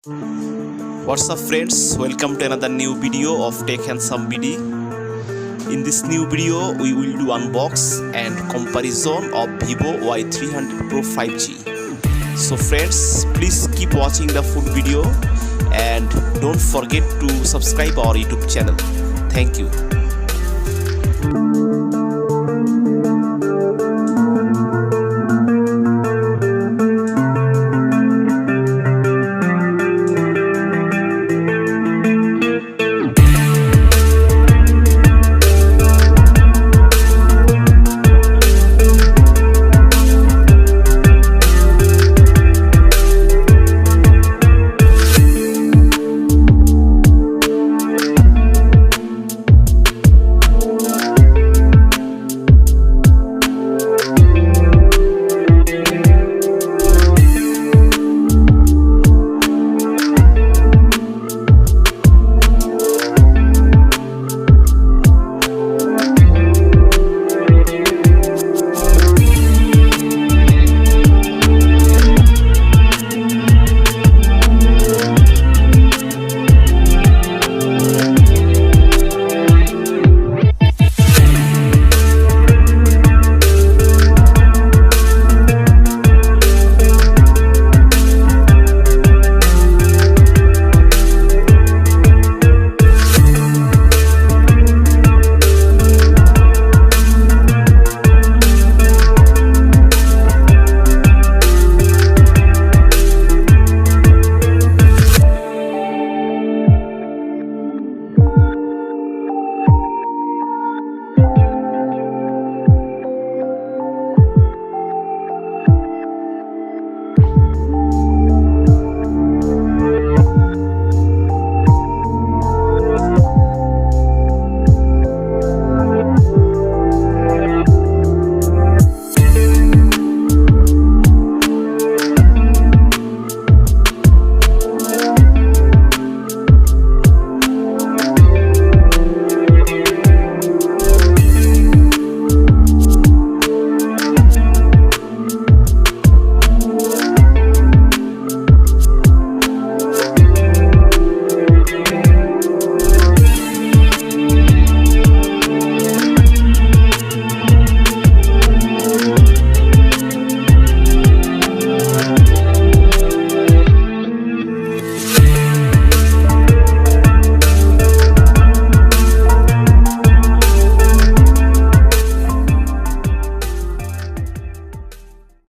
What's up friends, welcome to another new video of Tech Handsome BD. In this new video we will do unbox and comparison of Vivo Y300 Pro 5G. So friends, please keep watching the full video and don't forget to subscribe our YouTube channel. Thank you.